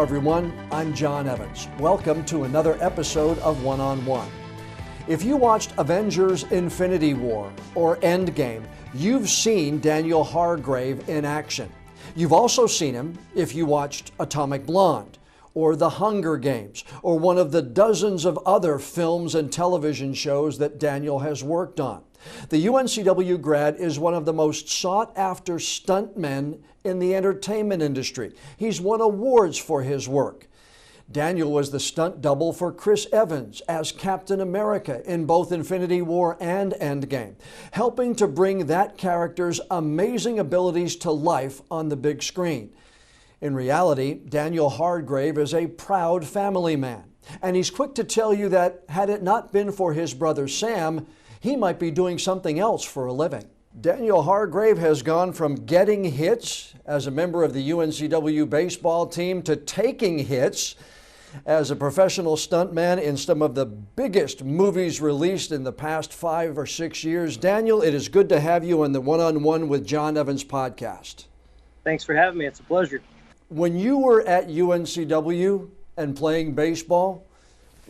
everyone. I'm John Evans. Welcome to another episode of One on One. If you watched Avengers Infinity War or Endgame, you've seen Daniel Hargrave in action. You've also seen him if you watched Atomic Blonde or The Hunger Games or one of the dozens of other films and television shows that Daniel has worked on. The UNCW grad is one of the most sought-after stuntmen in the entertainment industry. He's won awards for his work. Daniel was the stunt double for Chris Evans as Captain America in both Infinity War and Endgame, helping to bring that character's amazing abilities to life on the big screen. In reality, Daniel Hargrave is a proud family man, and he's quick to tell you that had it not been for his brother Sam, he might be doing something else for a living. Daniel Hargrave has gone from getting hits as a member of the UNCW baseball team to taking hits as a professional stuntman in some of the biggest movies released in the past 5 or 6 years. Daniel, it is good to have you on the One-on-One with John Evans podcast. Thanks for having me. It's a pleasure. When you were at UNCW and playing baseball,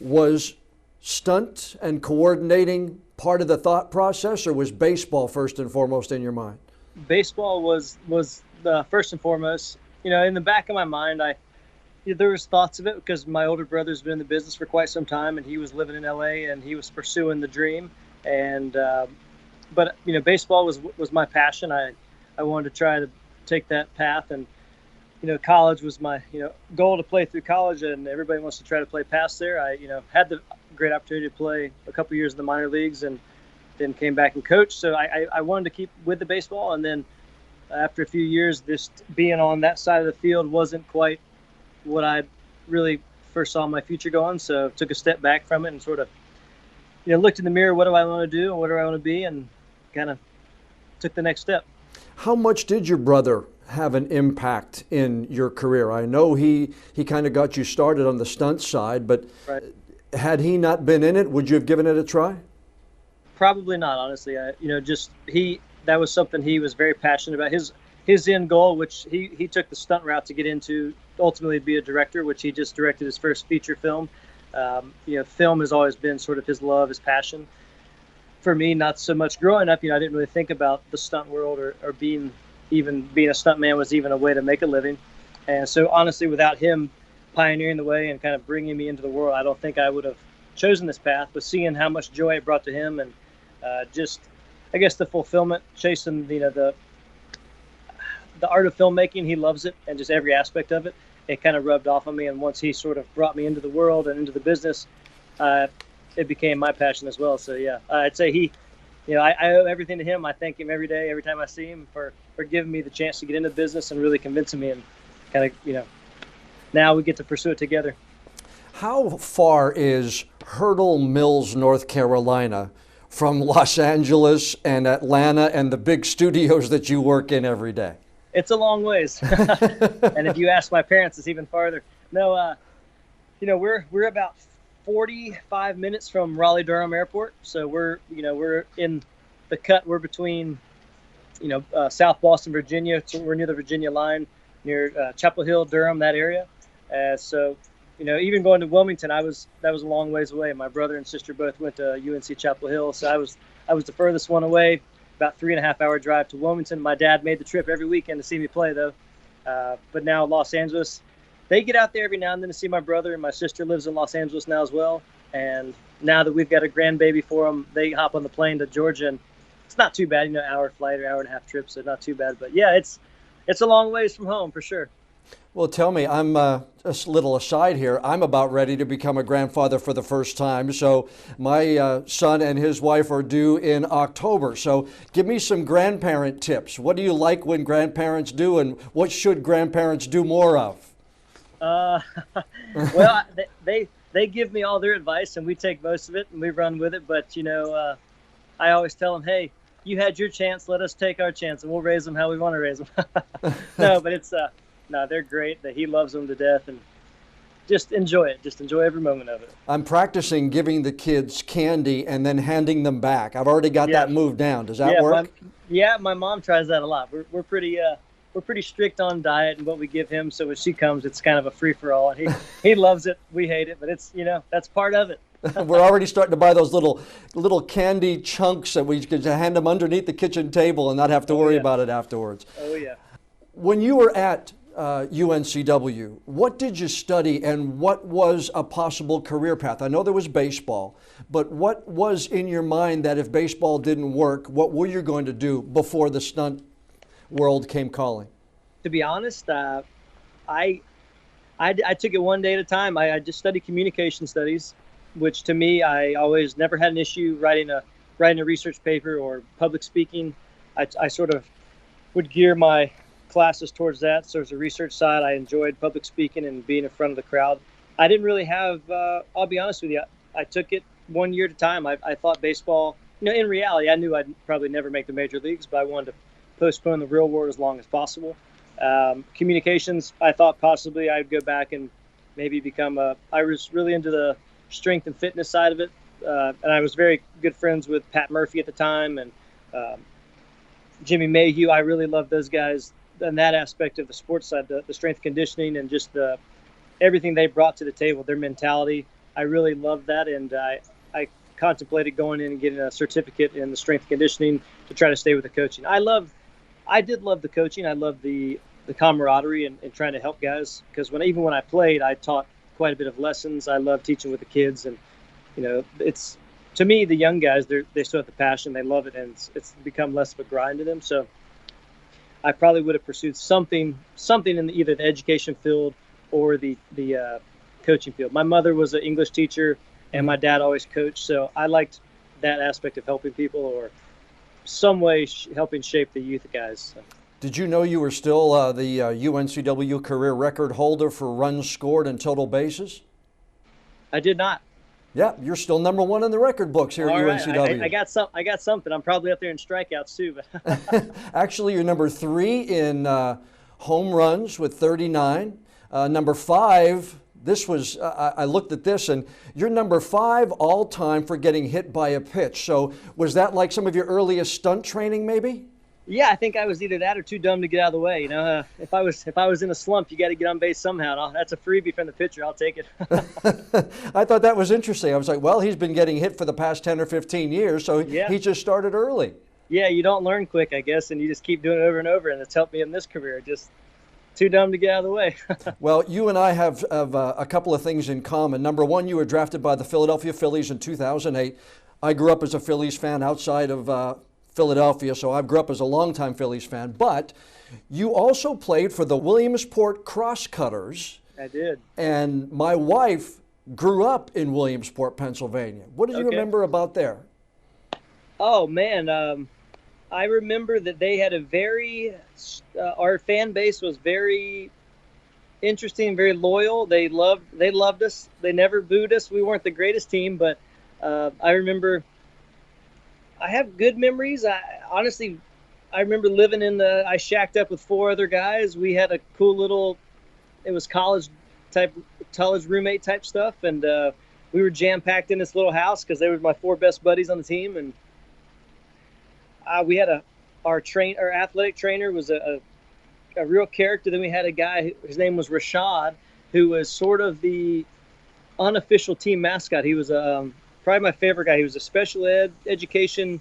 was stunt and coordinating part of the thought process, or was baseball first and foremost in your mind? Baseball was the first and foremost. You know, in the back of my mind, there was thoughts of it because my older brother's been in the business for quite some time, and he was living in LA and he was pursuing the dream. And but you know, baseball was my passion. I wanted to try to take that path, and you know, college was my goal to play through college, and everybody wants to try to play past there. I had the great opportunity to play a couple years in the minor leagues, and then came back and coached. So I wanted to keep with the baseball, and then after a few years, just being on that side of the field wasn't quite what I really first saw my future going. So took a step back from it and sort of looked in the mirror. What do I want to do and what do I want to be, and kind of took the next step. How much did your brother have an impact in your career? I know he kind of got you started on the stunt side, but right. Had he not been in it, would you have given it a try? Probably not, honestly. That was something he was very passionate about. His end goal, which he took the stunt route to get into, ultimately be a director, which he just directed his first feature film. Film has always been sort of his love, his passion. For me, not so much growing up. I didn't really think about the stunt world or being a stunt man was even a way to make a living. And so honestly, without him pioneering the way and kind of bringing me into the world, I don't think I would have chosen this path. But seeing how much joy it brought to him, and just, I guess, the fulfillment, chasing the art of filmmaking, he loves it, and just every aspect of it, it kind of rubbed off on me. And once he sort of brought me into the world and into the business, it became my passion as well. So yeah, I'd say I owe everything to him. I thank him every day, every time I see him, for giving me the chance to get into business and really convincing me, and kind of, now we get to pursue it together. How far is Hurdle Mills, North Carolina from Los Angeles and Atlanta and the big studios that you work in every day? It's a long ways. And if you ask my parents, it's even farther. No, we're about 45 minutes from Raleigh-Durham Airport. So we're in the cut. We're between, South Boston, Virginia. So we're near the Virginia line, near Chapel Hill, Durham, that area. So even going to Wilmington, that was a long ways away. My brother and sister both went to UNC Chapel Hill. So I was the furthest one away, about 3.5 hour drive to Wilmington. My dad made the trip every weekend to see me play, though. But now Los Angeles, they get out there every now and then to see my brother, and my sister lives in Los Angeles now as well. And now that we've got a grandbaby for them, they hop on the plane to Georgia, and it's not too bad, hour flight or hour and a half trip, so not too bad. But yeah, it's a long ways from home for sure. Well, tell me, I'm a little aside here. I'm about ready to become a grandfather for the first time. So my son and his wife are due in October. So give me some grandparent tips. What do you like when grandparents do, and what should grandparents do more of? Well, they give me all their advice, and we take most of it and we run with it. But I always tell them, hey, you had your chance. Let us take our chance, and we'll raise them how we want to raise them. No, but no, they're great. He loves them to death, and just enjoy it. Just enjoy every moment of it. I'm practicing giving the kids candy and then handing them back. I've already got that move down. Does that work? My mom tries that a lot. We're pretty we're pretty strict on diet and what we give him. So when she comes, it's kind of a free for all, and he loves it. We hate it, but it's, that's part of it. We're already starting to buy those little candy chunks that we could hand them underneath the kitchen table and not have to worry about it afterwards. Oh yeah. When you were at UNCW, what did you study and what was a possible career path? I know there was baseball, but what was in your mind that if baseball didn't work, what were you going to do before the stunt world came calling? To be honest, I took it one day at a time. I just studied communication studies, which to me, I always never had an issue writing a research paper or public speaking. I sort of would gear my classes towards that. So as a research side, I enjoyed public speaking and being in front of the crowd. I didn't really have, I'll be honest with you, I took it 1 year at a time. I thought baseball, in reality, I knew I'd probably never make the major leagues, but I wanted to postpone the real world as long as possible. Communications, I thought possibly I'd go back and maybe I was really into the strength and fitness side of it. And I was very good friends with Pat Murphy at the time and Jimmy Mayhew. I really loved those guys and that aspect of the sports side, the strength conditioning and just everything they brought to the table, their mentality. I really loved that, and I contemplated going in and getting a certificate in the strength conditioning to try to stay with the coaching. I did love the coaching. I loved the camaraderie and trying to help guys, because even when I played, I taught quite a bit of lessons. I love teaching with the kids, and it's, to me, the young guys, they still have the passion, they love it, and it's become less of a grind to them. So I probably would have pursued something in either the education field or the coaching field. My mother was an English teacher, and my dad always coached, so I liked that aspect of helping people or some way helping shape the youth guys. So. Did you know you were still the UNCW career record holder for runs scored and total bases? I did not. Yeah, you're still #1 in the record books here at UNCW. I got something. I'm probably up there in strikeouts too. But actually, you're #3 in home runs with 39. #5. This was I looked at this, and you're #5 all time for getting hit by a pitch. So was that like some of your earliest stunt training, maybe? Yeah, I think I was either that or too dumb to get out of the way. If I was in a slump, you got to get on base somehow. That's a freebie from the pitcher. I'll take it. I thought that was interesting. I was like, well, he's been getting hit for the past 10 or 15 years, so yeah. He just started early. Yeah, you don't learn quick, I guess, and you just keep doing it over and over, and it's helped me in this career. Just too dumb to get out of the way. Well, you and I have a couple of things in common. #1, you were drafted by the Philadelphia Phillies in 2008. I grew up as a Phillies fan outside of Philadelphia, so I grew up as a longtime Phillies fan. But you also played for the Williamsport Crosscutters. I did. And my wife grew up in Williamsport, Pennsylvania. What did you remember about there? Oh, man. I remember that they had our fan base was very interesting, very loyal. They loved us. They never booed us. We weren't the greatest team, but I remember I have good memories. Honestly, I remember living I shacked up with 4 other guys. We had a cool little, it was college roommate type stuff. And we were jam packed in this little house because they were my 4 best buddies on the team. And we had our athletic trainer was a real character. Then we had a guy, his name was Rashad, who was sort of the unofficial team mascot. He was probably my favorite guy. He was a special education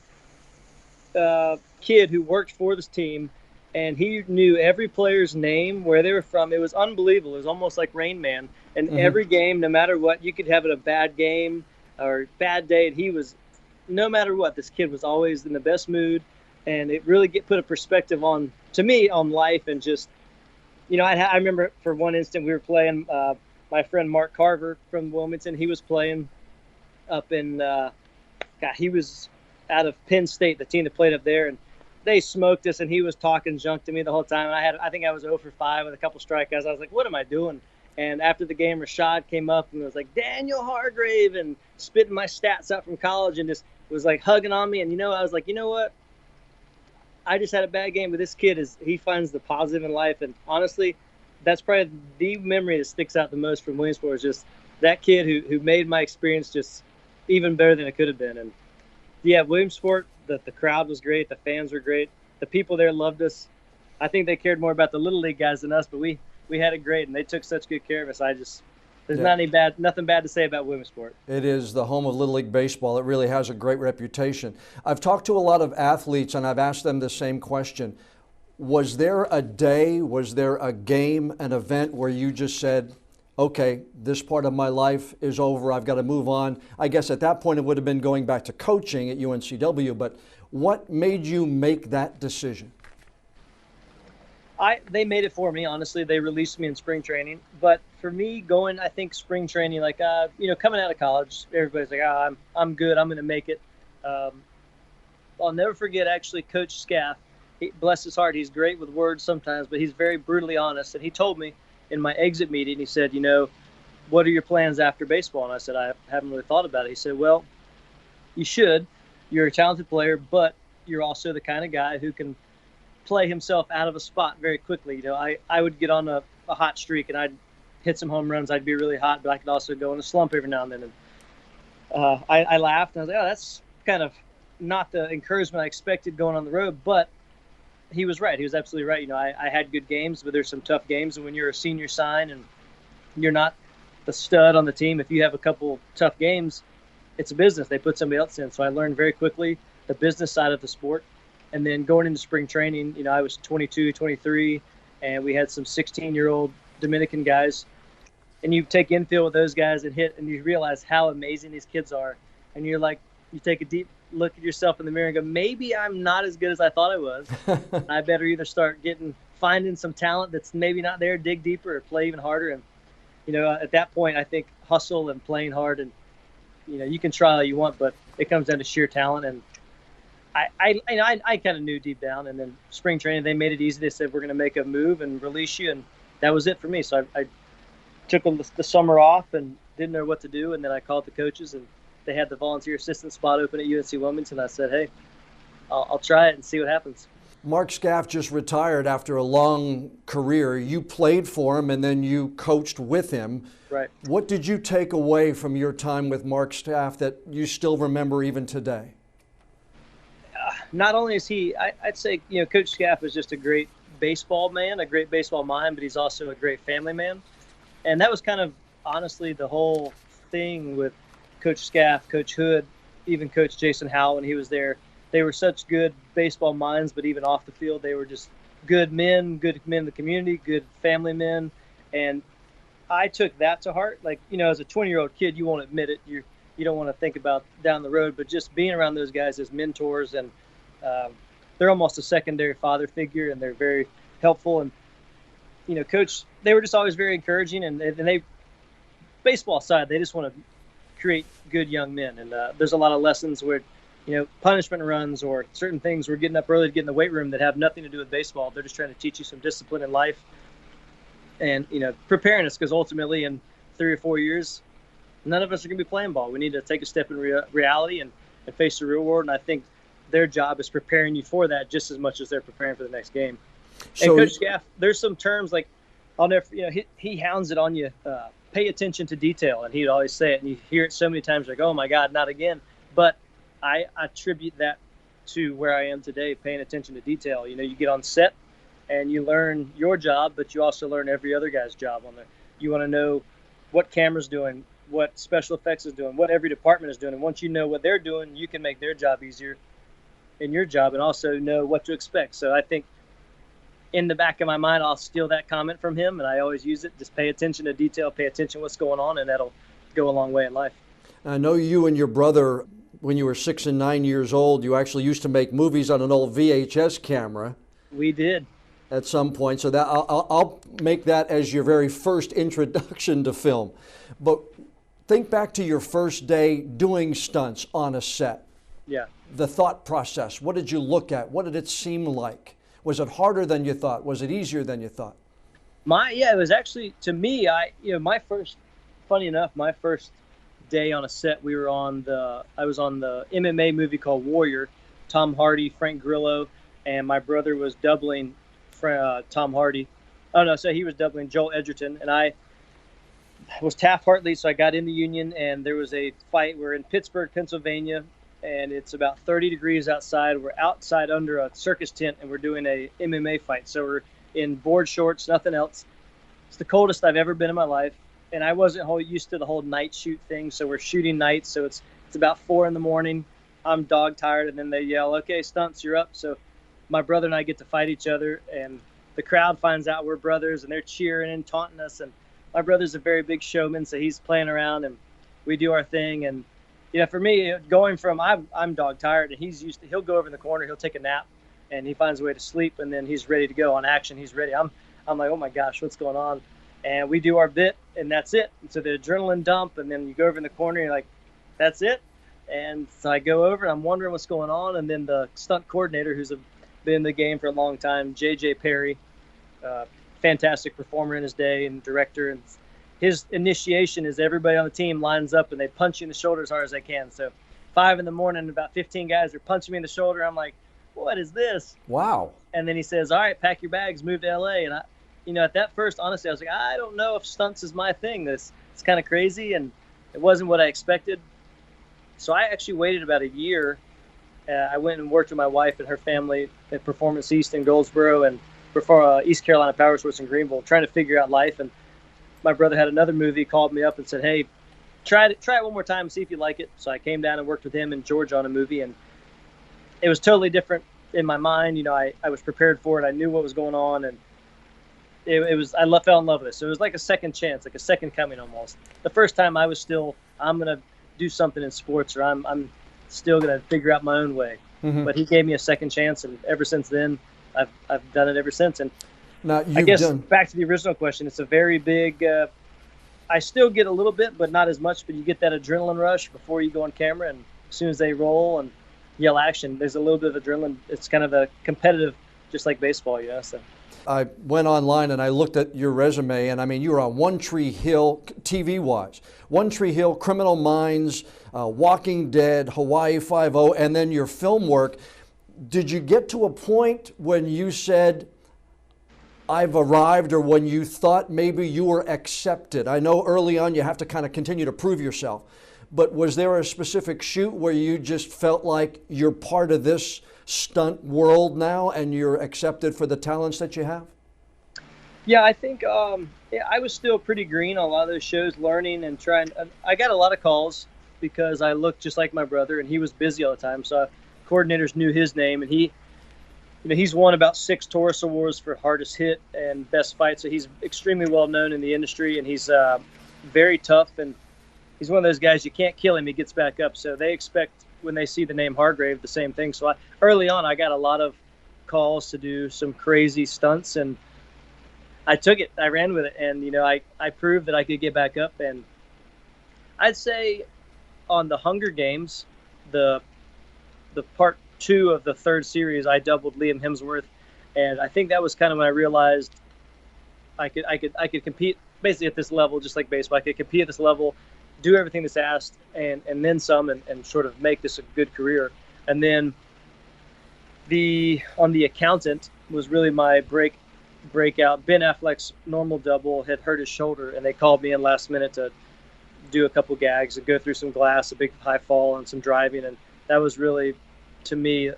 kid who worked for this team, and he knew every player's name, where they were from. It was unbelievable. It was almost like Rain Man. And every game, no matter what, you could have a bad game or bad day, and no matter what, this kid was always in the best mood, and it really put a perspective on life. And just, I remember for one instant we were playing, my friend Mark Carver from Wilmington, he was playing up in, he was out of Penn State, the team that played up there, and they smoked us, and he was talking junk to me the whole time. And I think I was 0 for 5 with a couple strikeouts. I was like, what am I doing? And after the game, Rashad came up and was like, Daniel Hargrave, and spitting my stats out from college, and just was like hugging on me. And, I was like, you know what? I just had a bad game, but this kid he finds the positive in life. And honestly, that's probably the memory that sticks out the most from Williamsport, is just that kid who made my experience just even better than it could have been. And yeah, Williamsport, the crowd was great. The fans were great. The people there loved us. I think they cared more about the little league guys than us, but we had it great, and they took such good care of us. There's nothing bad to say about women's sport. It is the home of Little League Baseball. It really has a great reputation. I've talked to a lot of athletes, and I've asked them the same question. Was there a day, was there a game, an event where you just said, okay, this part of my life is over, I've got to move on? I guess at that point it would have been going back to coaching at UNCW, but what made you make that decision? They made it for me, honestly. They released me in spring training. But for me, going, I think spring training, like, coming out of college, everybody's like, I'm good, I'm going to make it. I'll never forget, actually, Coach Scaff. Bless his heart, he's great with words sometimes, but he's very brutally honest. And he told me in my exit meeting, he said, what are your plans after baseball? And I said, I haven't really thought about it. He said, well, you should. You're a talented player, but you're also the kind of guy who can play himself out of a spot very quickly. I would get on a hot streak and I'd hit some home runs. I'd be really hot, but I could also go in a slump every now and then. And I laughed and I was like, oh, that's kind of not the encouragement I expected going on the road. But he was right. He was absolutely right. I had good games, but there's some tough games. And when you're a senior sign and you're not the stud on the team, if you have a couple tough games, it's a business. They put somebody else in. So I learned very quickly the business side of the sport. And then going into spring training, I was 22, 23, and we had some 16-year-old Dominican guys. And you take infield with those guys and hit, and you realize how amazing these kids are. And you're like, you take a deep look at yourself in the mirror and go, maybe I'm not as good as I thought I was. I better either start finding some talent that's maybe not there, dig deeper, or play even harder. And, at that point, I think hustle and playing hard, and, you can try all you want, but it comes down to sheer talent. And I kind of knew deep down. And then spring training, they made it easy. They said, we're going to make a move and release you. And that was it for me. So I took the summer off and didn't know what to do. And then I called the coaches, and they had the volunteer assistant spot open at UNC Wilmington. I said, hey, I'll try it and see what happens. Mark Scaff just retired after a long career. You played for him and then you coached with him. Right. What did you take away from your time with Mark Scaff that you still remember even today? Not only is I'd say, Coach Scaff is just a great baseball man, a great baseball mind, but he's also a great family man. And that was kind of, honestly, the whole thing with Coach Scaff, Coach Hood, even Coach Jason Howell when he was there. They were such good baseball minds, but even off the field, they were just good men in the community, good family men. And I took that to heart. Like, as a 20-year-old kid, you won't admit it. You don't want to think about down the road, but just being around those guys as mentors, and they're almost a secondary father figure, and they're very helpful. And, Coach, they were just always very encouraging, and they baseball side, they just want to create good young men. And there's a lot of lessons where, punishment runs or certain things, we're getting up early to get in the weight room that have nothing to do with baseball. They're just trying to teach you some discipline in life and, preparing us, because ultimately in 3 or 4 years, none of us are going to be playing ball. We need to take a step in reality and face the real world. And I think their job is preparing you for that just as much as they're preparing for the next game. So, and Coach Scaff, there's some terms like, I'll never, he hounds it on you. Pay attention to detail. And he'd always say it, and you hear it so many times, like, oh my God, not again. But I attribute that to where I am today, paying attention to detail. You get on set and you learn your job, but you also learn every other guy's job on there. You want to know what camera's doing, what special effects is doing, what every department is doing. And once you know what they're doing, you can make their job easier in your job, and also know what to expect. So I think in the back of my mind, I'll steal that comment from him, and I always use it. Just pay attention to detail, pay attention to what's going on, and that'll go a long way in life. I know you and your brother, when you were 6 and 9 years old, you actually used to make movies on an old VHS camera. We did. At some point, so that I'll make that as your very first introduction to film. But think back to your first day doing stunts on a set. Yeah. The thought process. What did you look at? What did it seem like? Was it harder than you thought? Was it easier than you thought? It was actually, to me, funny enough, my first day on a set, I was on the MMA movie called Warrior. Tom Hardy, Frank Grillo, and my brother was doubling Tom Hardy. Oh no, so he was doubling Joel Edgerton, and I was Taft Hartley, so I got in the union, and there was a fight. We're in Pittsburgh, Pennsylvania, and it's about 30 degrees outside. We're outside under a circus tent, and we're doing a MMA fight. So we're in board shorts, nothing else. It's the coldest I've ever been in my life, and I wasn't used to the whole night shoot thing. So we're shooting nights, so it's about 4 in the morning. I'm dog tired, and then they yell, "Okay, Stunts, you're up." So my brother and I get to fight each other, and the crowd finds out we're brothers, and they're cheering and taunting us. And my brother's a very big showman, so he's playing around, and we do our thing. And for me, going from I'm dog tired, and he'll go over in the corner, he'll take a nap, and he finds a way to sleep, and then he's ready to go on action. He's ready. I'm like, oh my gosh, what's going on? And we do our bit, and that's it. And so the adrenaline dump, and then you go over in the corner, and you're like, that's it. And so I go over, and I'm wondering what's going on. And then the stunt coordinator, who's been in the game for a long time, JJ Perry, fantastic performer in his day and director. And his initiation is everybody on the team lines up, and they punch you in the shoulder as hard as they can. So 5 in the morning, about 15 guys are punching me in the shoulder. I'm like, what is this? Wow. And then he says, all right, pack your bags, move to LA. And at that first, honestly, I was like, I don't know if stunts is my thing. It's kind of crazy, and it wasn't what I expected. So I actually waited about a year. I went and worked with my wife and her family at Performance East in Goldsboro, and before East Carolina Power Sports in Greenville, trying to figure out life. And my brother had another movie, called me up and said, hey, try it one more time, see if you like it. So I came down and worked with him and Georgia on a movie, and it was totally different in my mind. I was prepared for it. I knew what was going on, and I fell in love with it. So it was like a second chance, like a second coming almost. The first time I was still, I'm going to do something in sports, or I'm still going to figure out my own way. Mm-hmm. But he gave me a second chance, and ever since then, I've done it ever since. And now, I guess back to the original question, it's a very big, I still get a little bit, but not as much, but you get that adrenaline rush before you go on camera, and as soon as they roll and yell action, there's a little bit of adrenaline. It's kind of a competitive, just like baseball, so. I went online and I looked at your resume, and I mean, you were on One Tree Hill, TV-wise. One Tree Hill, Criminal Minds, Walking Dead, Hawaii Five-0, and then your film work. Did you get to a point when you said, I've arrived, or when you thought maybe you were accepted? I know early on you have to kind of continue to prove yourself, but was there a specific shoot where you just felt like you're part of this stunt world now and you're accepted for the talents that you have? Yeah, I think I was still pretty green on a lot of those shows, learning and trying. I got a lot of calls because I looked just like my brother, and he was busy all the time. So coordinators knew his name, and he's won about 6 Taurus Awards for hardest hit and best fight. So he's extremely well known in the industry, and he's very tough, and he's one of those guys, you can't kill him, he gets back up. So they expect, when they see the name Hargrave, the same thing. So early on, I got a lot of calls to do some crazy stunts, and I took it. I ran with it, and I proved that I could get back up. And I'd say on the Hunger Games, the part 2 of the 3rd series, I doubled Liam Hemsworth, and I think that was kind of when I realized I could compete basically at this level, just like baseball. I could compete at this level, do everything that's asked, and then some, and sort of make this a good career. And then on the Accountant was really my breakout. Ben Affleck's normal double had hurt his shoulder, and they called me in last minute to do a couple gags and go through some glass, a big high fall, and some driving. And that was really, to me,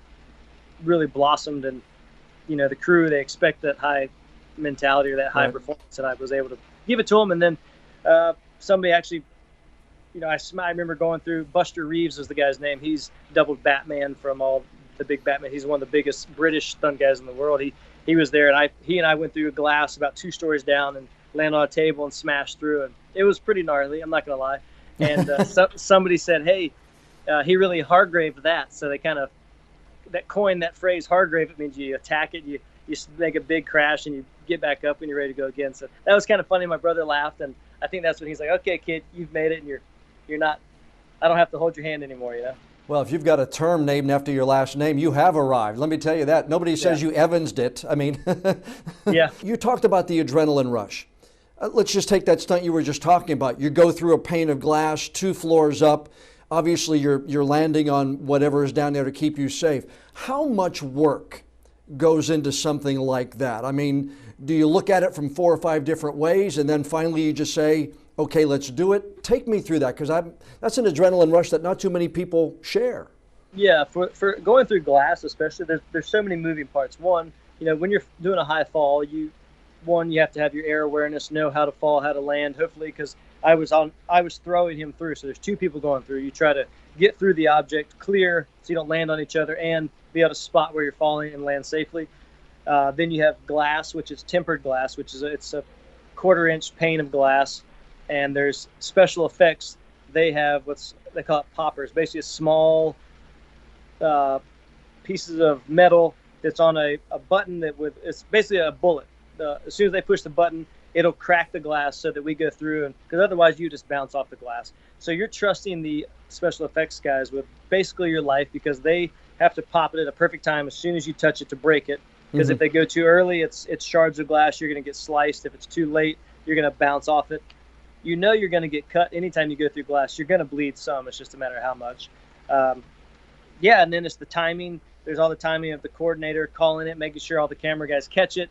really blossomed. And the crew, they expect that high mentality or that high performance, and I was able to give it to them. And then somebody actually, I remember going through, Buster Reeves is the guy's name. He's doubled Batman from all the big Batman. He's one of the biggest British stunt guys in the world. He was there, and he and I went through a glass about 2 stories down and landed on a table and smashed through. And it was pretty gnarly, I'm not going to lie. And somebody said, hey, he really Hargraved that. So they kind of coined that phrase Hargrave. It means you attack it, you make a big crash, and you get back up when you're ready to go again. So that was kind of funny. My brother laughed, and I think that's when he's like, okay, kid, you've made it, and you're not, I don't have to hold your hand anymore, Well, if you've got a term named after your last name, you have arrived. Let me tell you that. Nobody says you Evans'd it. I mean, yeah. You talked about the adrenaline rush. Let's just take that stunt you were just talking about. You go through a pane of glass, 2 floors up. Obviously, you're landing on whatever is down there to keep you safe. How much work goes into something like that? I mean, do you look at it from 4 or 5 different ways, and then finally you just say, okay, let's do it? Take me through that, because that's an adrenaline rush that not too many people share. Yeah, for going through glass, especially, there's so many moving parts. One, when you're doing a high fall, you have to have your air awareness, know how to fall, how to land. Hopefully, because I was throwing him through, so there's two people going through. You try to get through the object clear, so you don't land on each other, and be able to spot where you're falling and land safely. Then you have glass, which is tempered glass, which is it's a quarter-inch pane of glass, and there's special effects. They have they call it poppers, basically a small pieces of metal that's on a button it's basically a bullet. As soon as they push the button, it'll crack the glass so that we go through, and because otherwise you just bounce off the glass. So you're trusting the special effects guys with basically your life, because they have to pop it at a perfect time as soon as you touch it to break it. Because if they go too early, it's shards of glass. You're going to get sliced. If it's too late, you're going to bounce off it. You're going to get cut anytime you go through glass. You're going to bleed some. It's just a matter of how much. And then it's the timing. There's all the timing of the coordinator calling it, making sure all the camera guys catch it.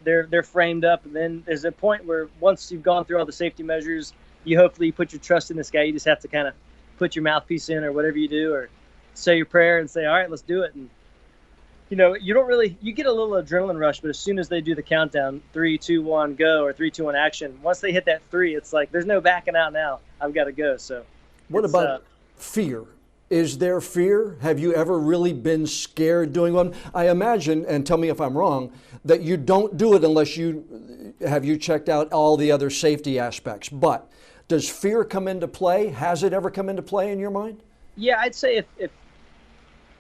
They're framed up, and then there's a point where once you've gone through all the safety measures, you hopefully put your trust in this guy. You just have to kind of put your mouthpiece in or whatever you do, or say your prayer and say, all right, let's do it. And you get a little adrenaline rush, but as soon as they do the countdown, 3, 2, 1, go, or 3, 2, 1, action, once they hit that 3, it's like, there's no backing out now. I've got to go. So what about fear? Is there fear? Have you ever really been scared doing one? I imagine, and tell me if I'm wrong, that you don't do it unless you checked out all the other safety aspects. But does fear come into play? Has it ever come into play in your mind? Yeah, I'd say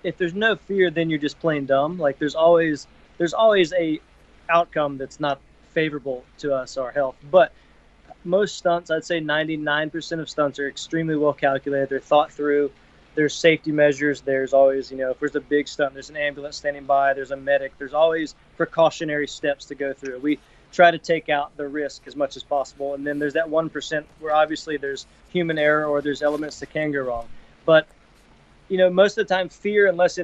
if there's no fear, then you're just plain dumb. Like there's always a outcome that's not favorable to us, our health. But most stunts, I'd say 99% of stunts are extremely well calculated. They're thought through. There's safety measures. There's always, if there's a big stunt, there's an ambulance standing by, there's a medic. There's always precautionary steps to go through. We try to take out the risk as much as possible. And then there's that 1% where obviously there's human error or there's elements that can go wrong. But, most of the time, fear, unless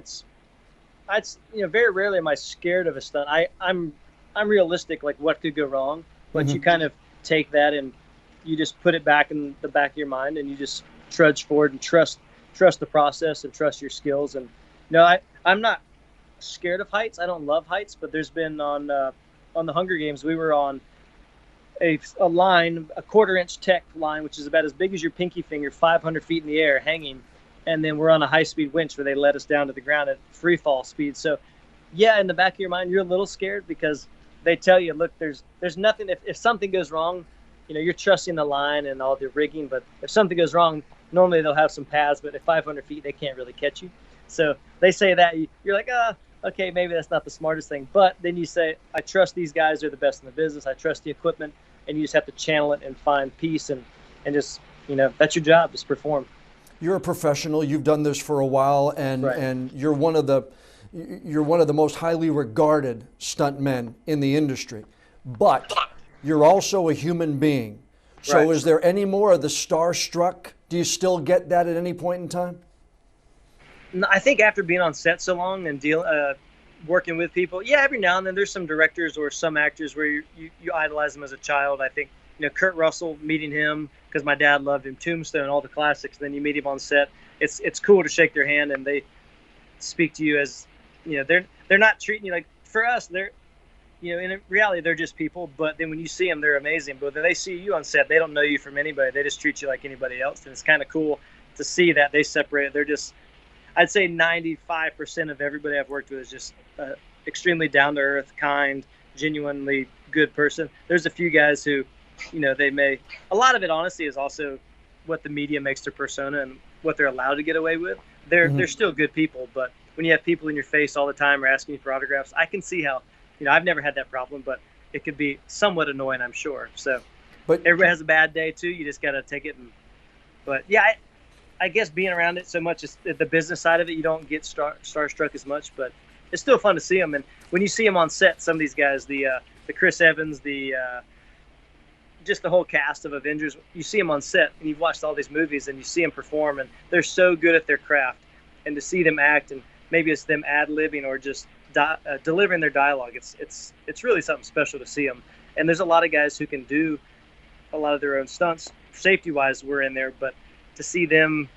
very rarely am I scared of a stunt. I'm realistic, like what could go wrong, but you kind of take that and you just put it back in the back of your mind, and you just trudge forward and trust the process and trust your skills. And I'm not scared of heights. I don't love heights, but there's been on the Hunger Games, we were on a line, a quarter-inch tech line, which is about as big as your pinky finger, 500 feet in the air, hanging. And then we're on a high-speed winch where they let us down to the ground at free fall speed. So, yeah, in the back of your mind, you're a little scared because they tell you, look, there's nothing. If something goes wrong, you're trusting the line and all the rigging. But if something goes wrong, normally they'll have some paths. But at 500 feet, they can't really catch you. So they say that. You're like, okay, maybe that's not the smartest thing. But then you say, I trust these guys. They're the best in the business. I trust the equipment. And you just have to channel it and find peace and just, that's your job, just perform. You're a professional. You've done this for a while, and right. and you're one of the most highly regarded stuntmen in the industry. But you're also a human being. So right. Is there any more of the starstruck? Do you still get that at any point in time? I think after being on set so long and working with people, every now and then there's some directors or some actors where you idolize them as a child. I think Kurt Russell, meeting him because my dad loved him, Tombstone, all the classics. Then you meet him on set. It's cool to shake their hand and they speak to you as they're not treating you like, for us they're in reality they're just people. But then when you see them, they're amazing. But when they see you on set, they don't know you from anybody. They just treat you like anybody else, and it's kind of cool to see that they separate. They're just, I'd say 95% of everybody I've worked with is just extremely down to earth, kind, genuinely good person. There's a few guys who, a lot of it honestly is also what the media makes their persona and what they're allowed to get away with. They're still good people, but when you have people in your face all the time or asking you for autographs, I can see how, I've never had that problem, but it could be somewhat annoying, I'm sure. So, but everybody has a bad day too. You just got to take it. But yeah, I guess being around it so much, is the business side of it, you don't get starstruck as much, but it's still fun to see them. And when you see them on set, some of these guys, the Chris Evans, just the whole cast of Avengers, you see them on set and you've watched all these movies and you see them perform and they're so good at their craft, and to see them act, and maybe it's them ad-libbing or just delivering their dialogue, it's really something special to see them. And there's a lot of guys who can do a lot of their own stunts. Safety wise, we're in there, but to see them,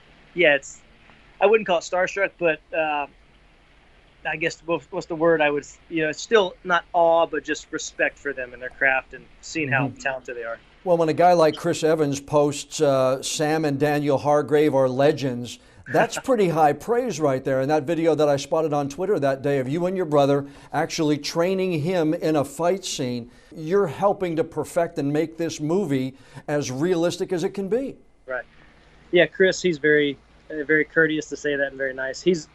I wouldn't call it starstruck, but I guess what's the word I would, it's still not awe, but just respect for them and their craft and seeing how talented they are. Well, when a guy like Chris Evans posts Sam and Daniel Hargrave are legends, that's pretty high praise right there. And that video that I spotted on Twitter that day of you and your brother actually training him in a fight scene, you're helping to perfect and make this movie as realistic as it can be. Right. Yeah, Chris, he's very courteous to say that and very nice. He's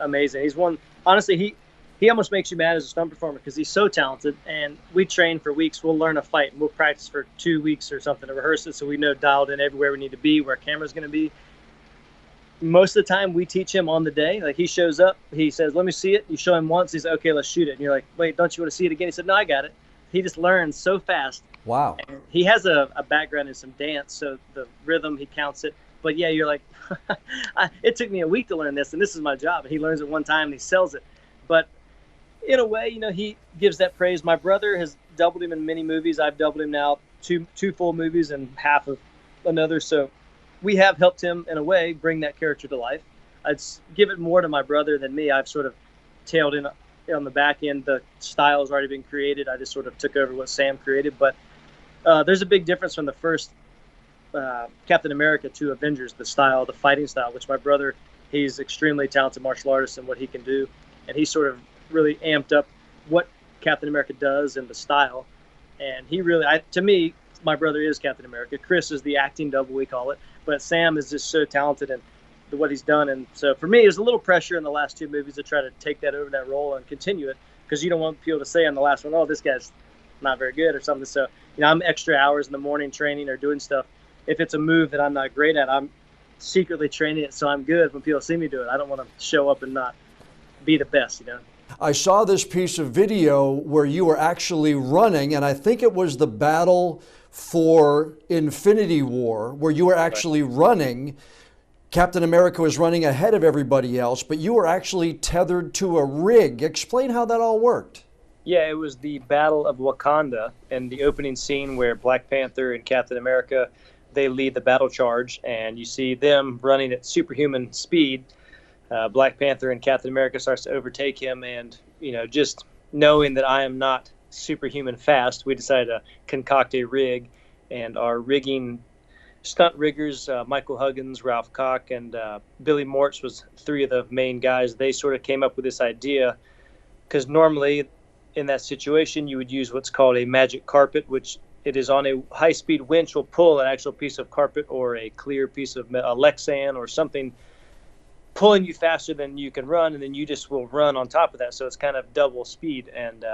amazing. He's one, honestly, he almost makes you mad as a stunt performer because he's so talented, and we train for weeks. We'll learn a fight, and we'll practice for 2 weeks or something to rehearse it so we know dialed in everywhere we need to be, where camera's going to be. Most of the time, we teach him on the day. Like, he shows up, he says, let me see it. You show him once, he's like, okay, let's shoot it. And you're like, wait, don't you want to see it again? He said, no, I got it. He just learns so fast. Wow. And he has a background in some dance, so the rhythm, he counts it. But yeah, you're like, it took me a week to learn this, and this is my job. And he learns it one time, and he sells it. But in a way, he gives that praise. My brother has doubled him in many movies. I've doubled him now, two full movies and half of another. So we have helped him, in a way, bring that character to life. I'd give it more to my brother than me. I've sort of tailed in on the back end. The style has already been created. I just sort of took over what Sam created. But there's a big difference from the first Captain America to Avengers, the style, the fighting style, which my brother, he's extremely talented martial artist and what he can do. And he sort of really amped up what Captain America does and the style. And he really, to me, my brother is Captain America. Chris is the acting double, we call it. But Sam is just so talented in what he's done. And so for me, there's a little pressure in the last 2 movies to try to take that over that role and continue it, because you don't want people to say on the last one, oh, this guy's not very good or something. So, I'm extra hours in the morning training or doing stuff. If it's a move that I'm not great at, I'm secretly training it so I'm good when people see me do it. I don't want to show up and not be the best, I saw this piece of video where you were actually running, and I think it was the battle for Infinity War, where you were actually running. Captain America was running ahead of everybody else, but you were actually tethered to a rig. Explain how that all worked. Yeah, it was the Battle of Wakanda, and the opening scene where Black Panther and Captain America, they lead the battle charge, and you see them running at superhuman speed. Black Panther and Captain America starts to overtake him, and just knowing that I am not superhuman fast, we decided to concoct a rig, and our rigging stunt riggers, Michael Huggins, Ralph Koch, and Billy Mortz was 3 of the main guys. They sort of came up with this idea, because normally in that situation you would use what's called a magic carpet, which it is on a high-speed winch will pull an actual piece of carpet or a clear piece of Lexan or something, pulling you faster than you can run, and then you just will run on top of that. So it's kind of double speed. And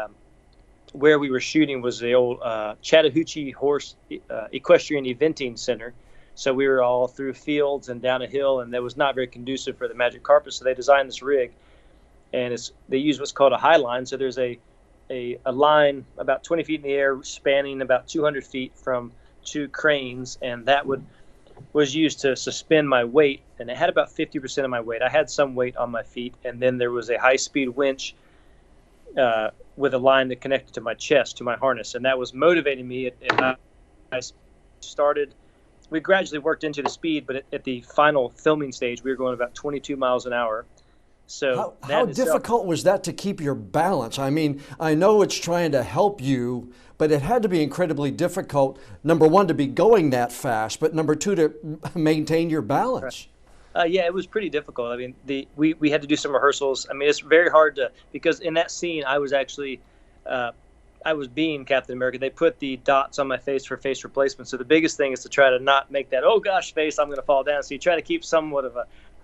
where we were shooting was the old Chattahoochee Horse Equestrian Eventing Center. So we were all through fields and down a hill, and that was not very conducive for the magic carpet. So they designed this rig, and they use what's called a high line. So there's a line about 20 feet in the air spanning about 200 feet from 2 cranes, and that was used to suspend my weight, and it had about 50% of my weight. I had some weight on my feet, and then there was a high-speed winch with a line that connected to my chest, to my harness, and that was motivating me. I started, we gradually worked into the speed, but at the final filming stage, we were going about 22 miles an hour. So how difficult was that to keep your balance? I mean, I know it's trying to help you, but it had to be incredibly difficult, number one, to be going that fast, but number 2, to maintain your balance. Right. Yeah, it was pretty difficult. I mean, we had to do some rehearsals. I mean, it's very hard because in that scene, I was actually, I was being Captain America. They put the dots on my face for face replacement. So the biggest thing is to try to not make that, oh gosh, face, I'm going to fall down. So you try to keep somewhat of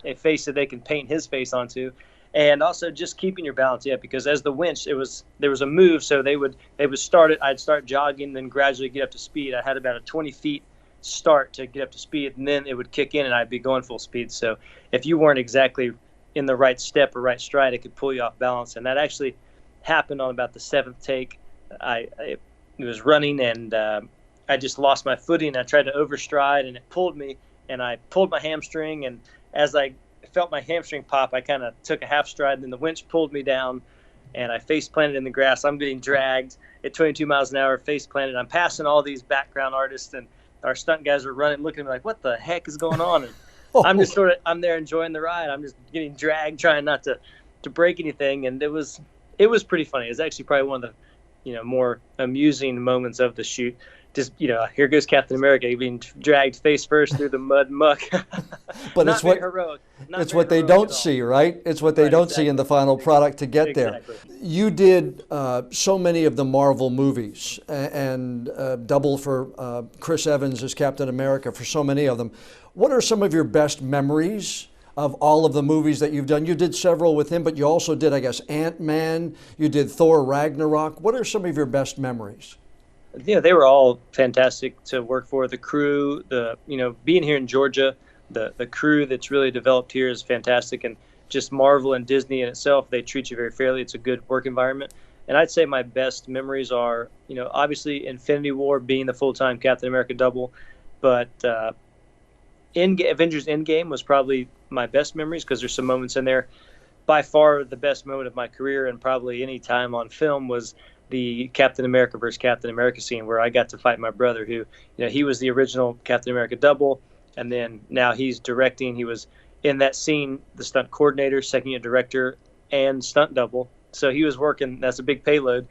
a face that they can paint his face onto. And also just keeping your balance, because as the winch, there was a move, so they would start it. I'd start jogging, then gradually get up to speed. I had about a 20 feet start to get up to speed, and then it would kick in, and I'd be going full speed. So if you weren't exactly in the right step or right stride, it could pull you off balance. And that actually happened on about the 7th take. I was running, and I just lost my footing. I tried to overstride, and it pulled me, and I pulled my hamstring, and as I felt my hamstring pop, I kind of took a half stride, and then the winch pulled me down, and I face planted in the grass. I'm getting dragged at 22 miles an hour, face planted. I'm passing all these background artists, and our stunt guys are running, looking at me like, what the heck is going on? And I'm just I'm there enjoying the ride. I'm just getting dragged, trying not to break anything. And it was pretty funny. It was actually probably one of the, more amusing moments of the shoot. Just, here goes Captain America being dragged face first through the mud and muck. But Not it's very what heroic. it's what they don't see, right? It's what they don't see in the final product to get there. You did so many of the Marvel movies and double for Chris Evans as Captain America for so many of them. What are some of your best memories of all of the movies that you've done? You did several with him, but you also did, I guess, Ant-Man. You did Thor Ragnarok. What are some of your best memories? Yeah, they were all fantastic to work for. The crew, being here in Georgia, the crew that's really developed here is fantastic. And just Marvel and Disney in itself, they treat you very fairly. It's a good work environment. And I'd say my best memories are, obviously Infinity War being the full-time Captain America double. But Avengers Endgame was probably my best memories because there's some moments in there. By far the best moment of my career and probably any time on film was the Captain America versus Captain America scene where I got to fight my brother who, he was the original Captain America double. And then now he's directing. He was in that scene, the stunt coordinator, second year director, and stunt double. So he was working. That's a big payload.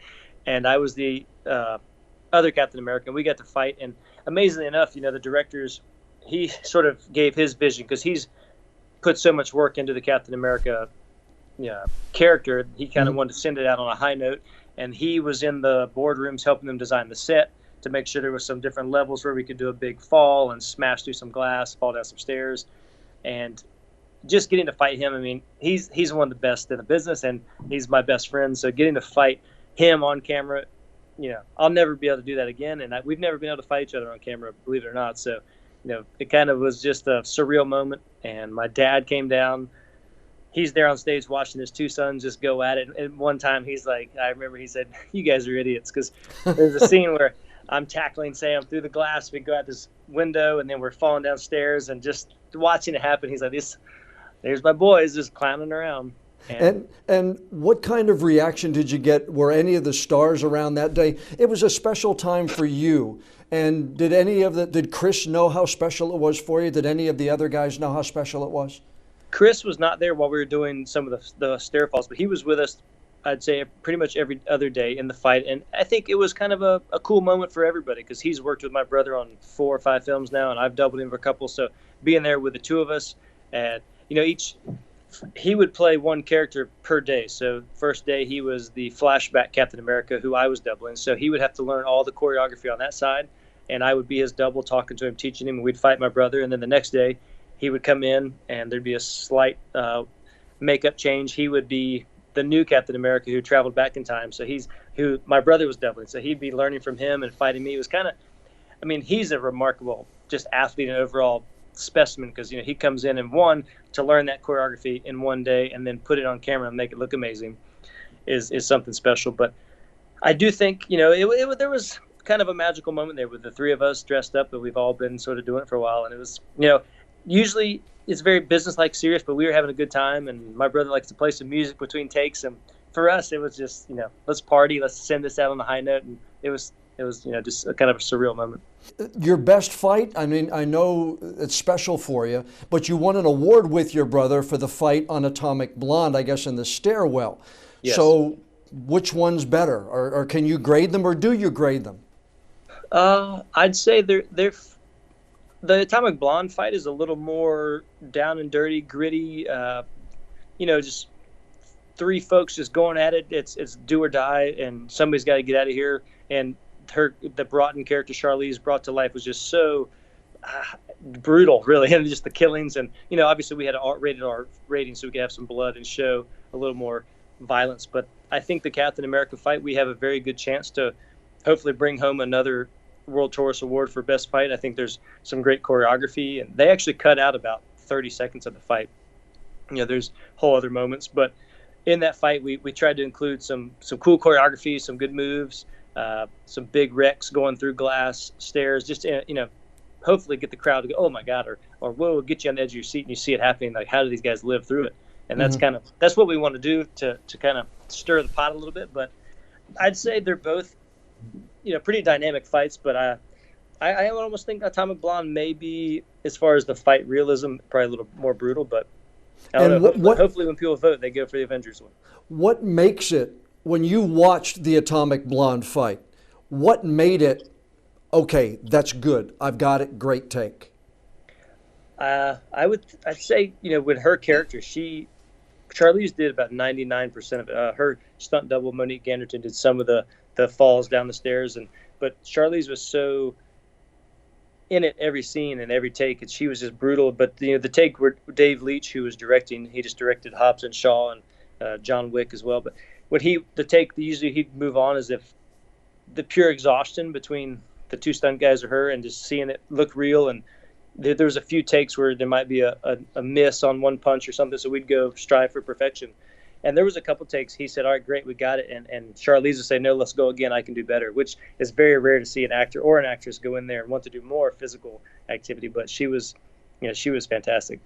And I was the other Captain America. And we got to fight. And amazingly enough, the directors, he sort of gave his vision because he's put so much work into the Captain America character. He kind of wanted to send it out on a high note. And he was in the boardrooms helping them design the set to make sure there was some different levels where we could do a big fall and smash through some glass, fall down some stairs. And just getting to fight him, I mean, he's one of the best in the business, and he's my best friend. So getting to fight him on camera, I'll never be able to do that again. And we've never been able to fight each other on camera, believe it or not. So, it kind of was just a surreal moment. And my dad came down. He's there on stage watching his two sons just go at it. And one time I remember he said, "You guys are idiots." Because there's a scene where I'm tackling Sam through the glass. We go out this window and then we're falling downstairs and just watching it happen. He's like, there's my boys just clowning around. And what kind of reaction did you get? Were any of the stars around that day? It was a special time for you. And did Chris know how special it was for you? Did any of the other guys know how special it was? Chris was not there while we were doing some of the stair falls, but he was with us, I'd say, pretty much every other day in the fight. And I think it was kind of a cool moment for everybody because he's worked with my brother on 4 or 5 films now, and I've doubled him for a couple. So being there with the two of us, and he would play one character per day. So first day he was the flashback Captain America, who I was doubling. So he would have to learn all the choreography on that side, and I would be his double, talking to him, teaching him, and we'd fight my brother. And then the next day he would come in, and there'd be a slight makeup change. He would be the new Captain America who traveled back in time. So who my brother was doubling. So he'd be learning from him and fighting me. It was kind of, he's a remarkable just athlete and overall specimen because, he comes in and to learn that choreography in one day and then put it on camera and make it look amazing is something special. But I do think, there was kind of a magical moment there with the three of us dressed up, but we've all been sort of doing it for a while. And it was, usually it's very business-like serious, but we were having a good time, and my brother likes to play some music between takes. And for us, it was just, let's party, let's send this out on a high note. And it was, just a kind of a surreal moment. Your best fight, I know it's special for you, but you won an award with your brother for the fight on Atomic Blonde, I guess, in the stairwell. Yes. So which one's better? Or can you grade them, or do you grade them? I'd say the Atomic Blonde fight is a little more down and dirty, gritty, just 3 folks just going at it. It's do or die, and somebody's got to get out of here. And the Broughton character, Charlize, brought to life was just so brutal, really, and just the killings. And, obviously we had a rated R rating so we could have some blood and show a little more violence. But I think the Captain America fight, we have a very good chance to hopefully bring home another World Taurus Award for Best Fight. I think there's some great choreography, and they actually cut out about 30 seconds of the fight. There's whole other moments, but in that fight, we tried to include some cool choreography, some good moves, some big wrecks going through glass, stairs, just, hopefully get the crowd to go, oh my God, or whoa, get you on the edge of your seat and you see it happening. Like, how do these guys live through it? And that's what we want to do to kind of stir the pot a little bit. But I'd say they're both, pretty dynamic fights, but I would almost think Atomic Blonde may be, as far as the fight realism, probably a little more brutal, but I don't And know. Hopefully when people vote, they go for the Avengers one. what makes it, when you watched the Atomic Blonde fight, what made it, okay, that's good, I've got it, great take? I'd say, with her character, Charlize did about 99% of it. Her stunt double, Monique Ganderton, did some of the falls down the stairs, but Charlize was so in it every scene and every take, and she was just brutal. But the take where Dave Leitch, who was directing, he just directed Hobbs and Shaw and John Wick as well. But usually he'd move on as if the pure exhaustion between the two stunt guys or her, and just seeing it look real. And there was a few takes where there might be a miss on one punch or something, so we'd go strive for perfection. And there was a couple takes he said, all right, great, we got it. And Charlize would say, no, let's go again, I can do better, which is very rare to see an actor or an actress go in there and want to do more physical activity. But she was fantastic.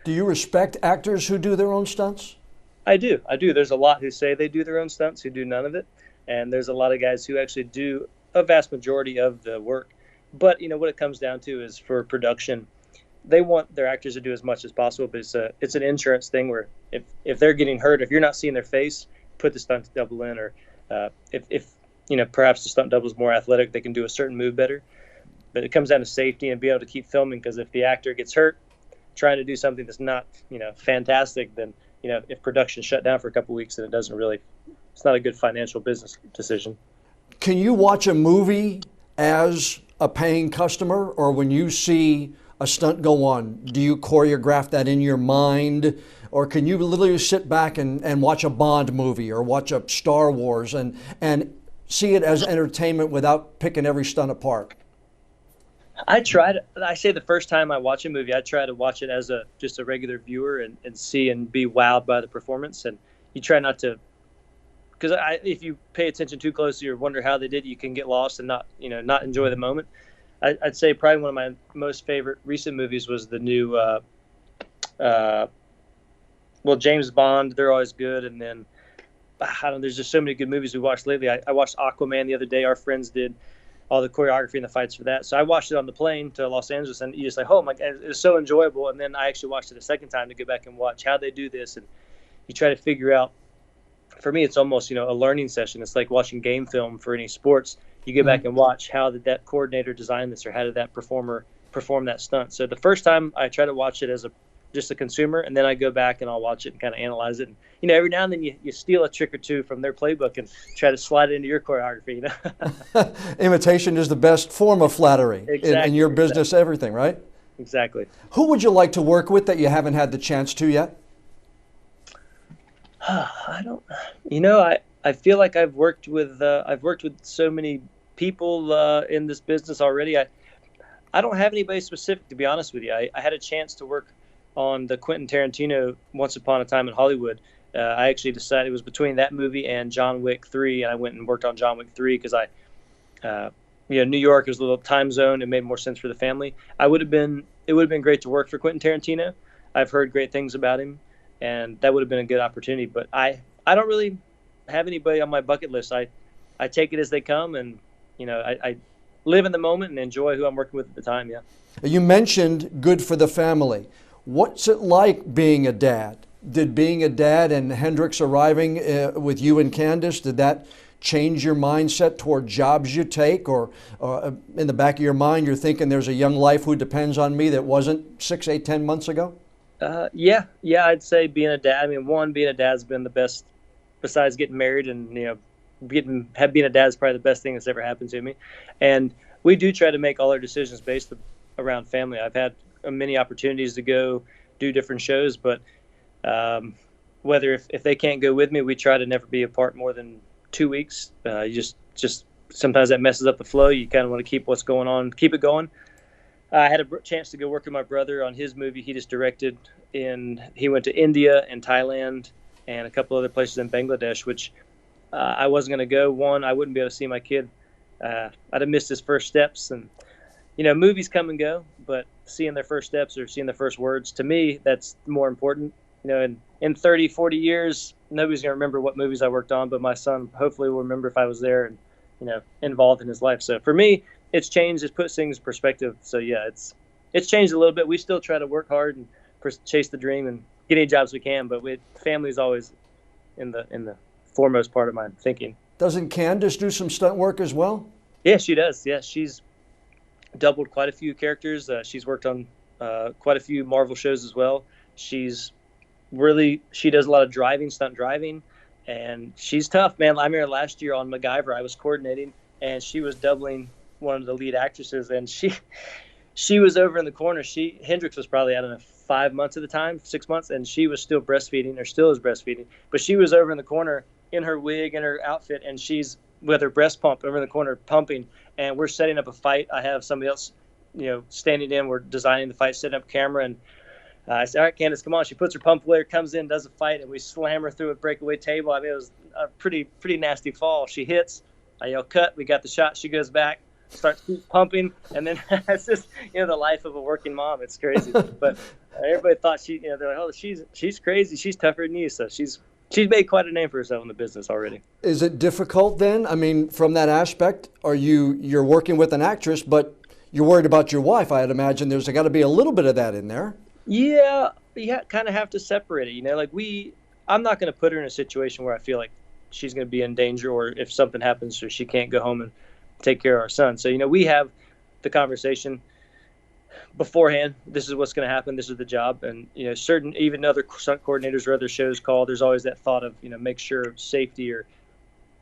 Do you respect actors who do their own stunts? I do. There's a lot who say they do their own stunts, who do none of it. And there's a lot of guys who actually do a vast majority of the work. But, what it comes down to is, for production, they want their actors to do as much as possible, but it's an insurance thing where if they're getting hurt, if you're not seeing their face, put the stunt double in, or if perhaps the stunt double is more athletic, they can do a certain move better. But it comes down to safety and be able to keep filming, because if the actor gets hurt trying to do something that's not fantastic, then if production shut down for a couple of weeks, then it's not a good financial business decision. Can you watch a movie as a paying customer, or when you see a stunt go on, do you choreograph that in your mind, or can you literally sit back and watch a Bond movie or watch a Star Wars and see it as entertainment without picking every stunt apart? I say the first time I watch a movie, I try to watch it as just a regular viewer and see and be wowed by the performance. And you try not to, because if you pay attention too closely or wonder how they did it, you can get lost and not enjoy the moment. I'd say probably one of my most favorite recent movies was the new, James Bond. They're always good. And then, there's just so many good movies we watched lately. I watched Aquaman the other day. Our friends did all the choreography and the fights for that. So I watched it on the plane to Los Angeles, and you just like, oh my God, it was so enjoyable. And then I actually watched it a second time to go back and watch how they do this. And you try to figure out, for me, it's almost, a learning session. It's like watching game film for any sports. You go back and watch, how did that coordinator design this, or how did that performer perform that stunt? So the first time I try to watch it as just a consumer, and then I go back and I'll watch it and kind of analyze it. And, every now and then you steal a trick or two from their playbook and try to slide it into your choreography. Imitation is the best form of flattery. Exactly. In your business, everything, right? Exactly. Who would you like to work with that you haven't had the chance to yet? I feel like I've worked with so many people in this business already. I don't have anybody specific, to be honest with you. I had a chance to work on the Quentin Tarantino Once Upon a Time in Hollywood. I actually decided it was between that movie and John Wick 3, and I went and worked on John Wick 3 because New York was a little time zone. It made more sense for the family. It would have been great to work for Quentin Tarantino. I've heard great things about him, and that would have been a good opportunity. But I don't really have anybody on my bucket list. I take it as they come, and I live in the moment and enjoy who I'm working with at the time. Yeah. You mentioned good for the family. What's it like being a dad? Did being a dad and Hendrix arriving with you and Candace, did that change your mindset toward jobs you take, or in the back of your mind you're thinking there's a young life who depends on me that wasn't 6, 8, 10 months ago? Yeah. I'd say being a dad. Being a dad's been the best. Besides getting married, and being a dad is probably the best thing that's ever happened to me. And we do try to make all our decisions based around family. I've had many opportunities to go do different shows, but whether if they can't go with me, we try to never be apart more than 2 weeks. You just sometimes that messes up the flow. You kind of want to keep what's going on, keep it going. I had a chance to go work with my brother on his movie he just directed. He went to India and Thailand and a couple other places in Bangladesh, which I wasn't going to go. One, I wouldn't be able to see my kid. I'd have missed his first steps. And, movies come and go, but seeing their first steps or seeing their first words, to me, that's more important. In 30, 40 years, nobody's going to remember what movies I worked on, but my son hopefully will remember if I was there and, involved in his life. So for me, it's changed. It's put things in perspective. So yeah, it's changed a little bit. We still try to work hard and chase the dream and get any jobs we can, but family is always in the foremost part of my thinking. Doesn't Candace do some stunt work as well? Yeah, she does. Yeah, she's doubled quite a few characters. She's worked on quite a few Marvel shows as well. She does a lot of driving, stunt driving, and she's tough, man. I remember last year on MacGyver, I was coordinating, and she was doubling one of the lead actresses, and she was over in the corner. Hendrix was probably, I don't know, 5 months at the time, 6 months, and she was still breastfeeding, or still is breastfeeding. But she was over in the corner in her wig and her outfit, and she's with her breast pump over in the corner pumping, and we're setting up a fight. I have somebody else, standing in. We're designing the fight, setting up camera, and I said, all right, Candace, come on. She puts her pump away, comes in, does a fight, and we slam her through a breakaway table. I mean, it was a pretty nasty fall. She hits. I yell, cut. We got the shot. She goes back, starts pumping, and then it's just, the life of a working mom. It's crazy. But everybody thought they're like, oh, she's crazy. She's tougher than you. So she's made quite a name for herself in the business already. Is it difficult then? I mean, from that aspect, you're working with an actress, but you're worried about your wife. I'd imagine there's got to be a little bit of that in there. Yeah, you kind of have to separate it. I'm not going to put her in a situation where I feel like she's going to be in danger, or if something happens or she can't go home and take care of our son. So, we have the conversation beforehand. This is what's going to happen. This is the job. And, certain, even other stunt coordinators or other shows call, there's always that thought of, make sure safety, or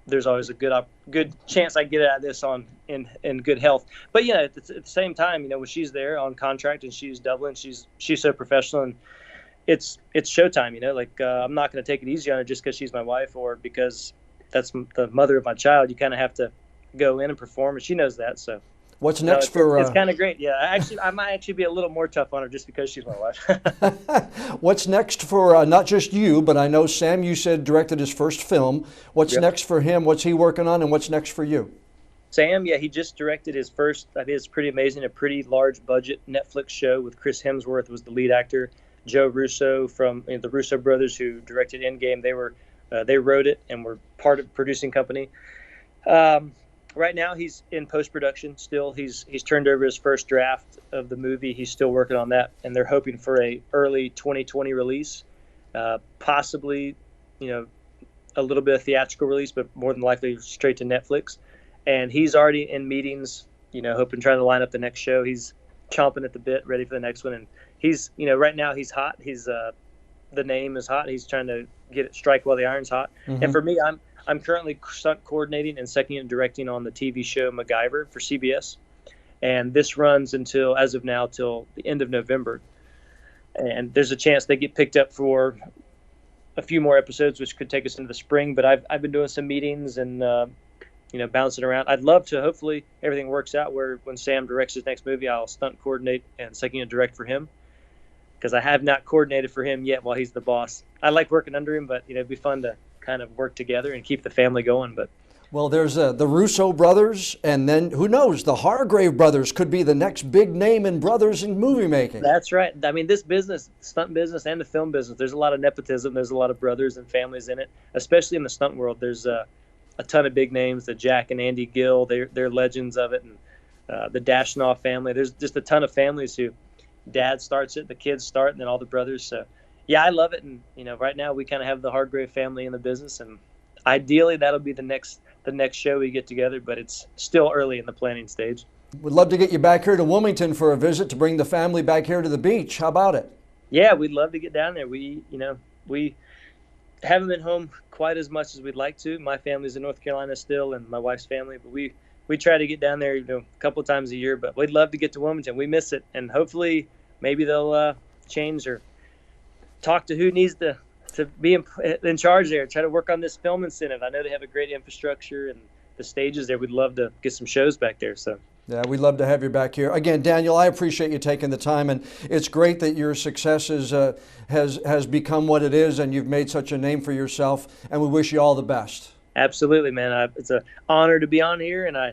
there's always a good chance I get out of this in good health. But, at the same time, when she's there on contract and she's doubling, she's so professional, and it's showtime, I'm not going to take it easy on her just because she's my wife or because that's the mother of my child. You kind of have to go in and perform, and she knows that. So what's next it's kind of great. Yeah, I might actually be a little more tough on her just because she's my wife. What's next for not just you, but I know Sam, you said directed his first film. What's next for him? What's he working on, and what's next for you? Sam, he just directed his first, I think it's pretty amazing, a pretty large budget Netflix show with Chris Hemsworth was the lead actor. Joe Russo from the Russo brothers, who directed Endgame, they wrote it and were part of the producing company. Right now he's in post-production still. He's turned over his first draft of the movie. He's still working on that, and they're hoping for a early 2020 release, possibly, a little bit of theatrical release, but more than likely straight to Netflix. And he's already in meetings, hoping, trying to line up the next show. He's chomping at the bit, ready for the next one. And he's, right now he's hot. He's, the name is hot. He's trying to strike while the iron's hot. Mm-hmm. And for me, I'm currently stunt coordinating and second unit directing on the TV show MacGyver for CBS. And this runs as of now, till the end of November. And there's a chance they get picked up for a few more episodes, which could take us into the spring. But I've been doing some meetings and, bouncing around. I'd love to, hopefully everything works out where when Sam directs his next movie, I'll stunt coordinate and second unit direct for him, because I have not coordinated for him yet while he's the boss. I like working under him, but it'd be fun to kind of work together and keep the family going. But well, there's the Russo brothers, and then who knows, the Hargrave brothers could be the next big name in brothers in movie making. That's right. I mean, this business, stunt business and the film business, there's a lot of nepotism. There's a lot of brothers and families in it, especially in the stunt world. There's a ton of big names, the Jack and Andy Gill, they're legends of it, and the Dashnoff family. There's just a ton of families who dad starts it, the kids start, and then all the brothers. So yeah, I love it. And right now we kind of have the Hargrave family in the business, and ideally that'll be the next show we get together, but it's still early in the planning stage. We'd love to get you back here to Wilmington for a visit, to bring the family back here to the beach. How about it? Yeah, we'd love to get down there. We haven't been home quite as much as we'd like to. My family's in North Carolina still, and my wife's family, but we try to get down there, a couple times a year. But we'd love to get to Wilmington. We miss it, and hopefully maybe they'll change or talk to who needs to be in charge there. Try to work on this film incentive. I know they have a great infrastructure and the stages there. We'd love to get some shows back there. So. Yeah, we'd love to have you back here. Again, Daniel, I appreciate you taking the time, and it's great that your success has become what it is, and you've made such a name for yourself, and we wish you all the best. Absolutely, man. It's an honor to be on here, and I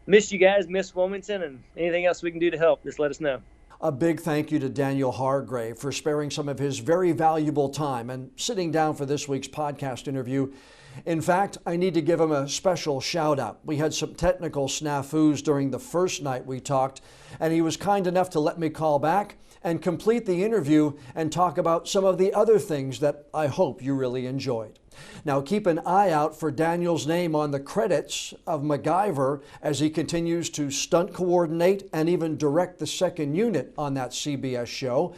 miss you guys, miss Wilmington, and anything else we can do to help, just let us know. A big thank you to Daniel Hargrave for sparing some of his very valuable time and sitting down for this week's podcast interview. In fact, I need to give him a special shout out. We had some technical snafus during the first night we talked, and he was kind enough to let me call back and complete the interview and talk about some of the other things that I hope you really enjoyed. Now keep an eye out for Daniel's name on the credits of MacGyver as he continues to stunt coordinate and even direct the second unit on that CBS show.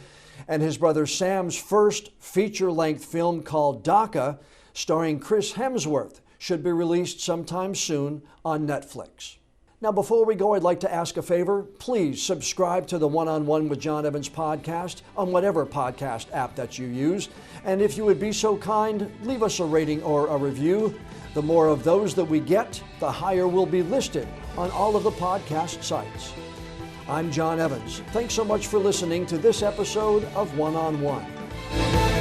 And his brother Sam's first feature-length film called DACA, starring Chris Hemsworth, should be released sometime soon on Netflix. Now, before we go, I'd like to ask a favor. Please subscribe to the One-on-One with John Evans podcast on whatever podcast app that you use. And if you would be so kind, leave us a rating or a review. The more of those that we get, the higher we'll be listed on all of the podcast sites. I'm John Evans. Thanks so much for listening to this episode of One-on-One.